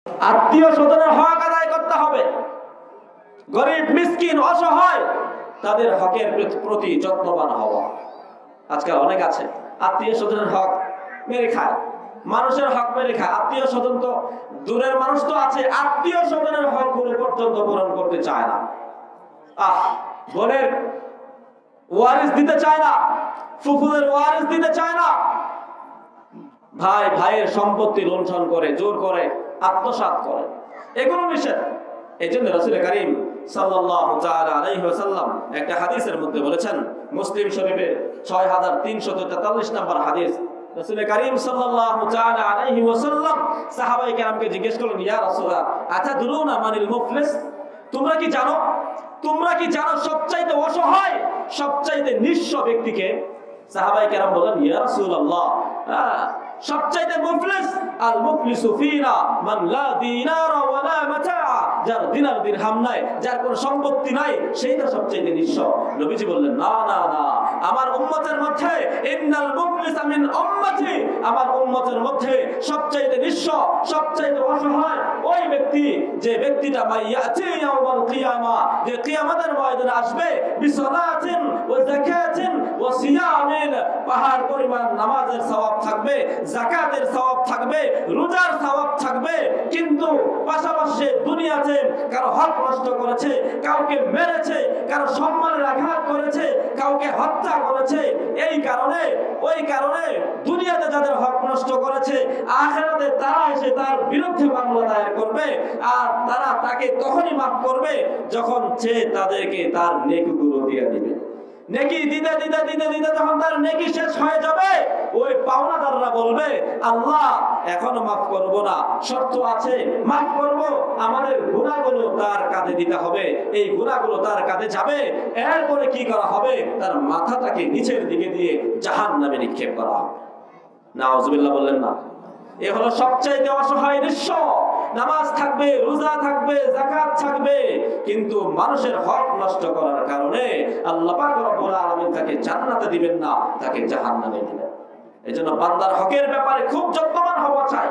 আত্মীয় স্বজনের হক আদায় করতে হবে। গরিব মিসকিন অসহায় তাদের হকের প্রতি যত্নবান হওয়া। আজকাল অনেক আছে আত্মীয় স্বজনের হক মেরে খায়, মানুষের হক মেরে খায়। আত্মীয় স্বজন তো দূরের মানুষ তো আছে, আত্মীয় স্বজনের হক গুলো পর্যন্ত পূরণ করতে চায় না। বোনের ওয়ারিস দিতে চায় না, ফুফুদের ওয়ারিস দিতে চায় না, ভাই ভাইয়ের সম্পত্তি লুণ্ঠন করে, জোর করে আত্মসাৎ করে, এগুলো নিষেধ। এই জন্য রাসূল কারীম সাল্লাল্লাহু তাআলা আলাইহি ওয়াসাল্লাম একটা হাদিসের মধ্যে বলেছেন, মুসলিম শরীফের 6343 নম্বর হাদিস, রাসূল কারীম সাল্লাল্লাহু তাআলা আলাইহি ওয়াসাল্লাম সাহাবায়ে কেরামকে জিজ্ঞেস করলেন, ইয়া রাসূলুল্লাহ আতাদরুনা মানিল মুফলিস, তোমরা কি জানো সবচাইতে অসহায় সবচাইতে নিঃস্ব ব্যক্তিকে? সাহাবায়ে কেরাম বলেন, ইয়া রাসূলুল্লাহ সবচাইতে মুফলিস আল মুফলিসু ফিনা মান লা দিনারা ওয়ালা মাতা, যার দিনার দিরহাম নাই, যার কোনো সম্পত্তি নাই, সেইটা সবচাইতে নিঃস্ব। নবীজি বললেন, না না না, আমার উম্মতের মধ্যে ইন্নাল মুফলিসা মিন উম্মতি, আমার উম্মতের মধ্যে সবচাইতে নিঃস্ব সবচাইতে অসহায় ওই ব্যক্তি, যে ব্যক্তিটা মাইয়াতি ইয়াউমাল কিয়ামা, যে কিয়ামতের ময়দানে আসবে বিসালাতিন ওয়া যাকাতিন ওয়া সিয়ামিন, পাহাড় পরিমাণ নামাজের সওয়াব থাকবে, যাকাতের সওয়াব থাকবে, রোজার সওয়াব থাকবে, কিন্তু পাশাপাশি দুনিয়াতে কারো হক নষ্ট করেছে, কাউকে মেরেছে, কারো সম্মানের আঘাত করেছে, কাউকে হত্যা করেছে, এই কারণে ওই কারণে দুনিয়াতে যাদের হক নষ্ট করেছে, আখিরাতে তারা এসে তার বিরুদ্ধে মামলা দায়ের করবে, আর তারা তাকে তখনই মাফ করবে যখন সে তাদেরকে তার নেকিগুলো দিয়ে দিবে। নেকি দিতে দিতে দিতে দিতে যখন তার নেকি শেষ হয়ে যাবে, ওই পাওনাদাররা বলবে, আল্লাহ এখনো মাফ করব না, শর্ত আছে, মাফ করব, আমাদের গুনাহগুলো তার কাঁধে দিতে হবে, এই গুনাহগুলো তার কাঁধে যাবে, এরপরে কি করা হবে, তার মাথাটাকে নিচের দিকে দিয়ে জাহান্নামে নিক্ষেপ করা হবে। নাউজুবিল্লাহ বললেন না? এ হলো সবচাইতে অসহায় নিঃস্ব। নামাজ থাকবে, রোজা থাকবে, যাকাত থাকবে, কিন্তু মানুষের হক নষ্ট করার কারণে আল্লাহ পাক রব্বুল আলামিন তাকে জান্নাতে দিবেন না, তাকে জাহান্নামে দিবেন। এজন্য বান্দার হকের ব্যাপারে খুব যত্নবান হওয়া চাই।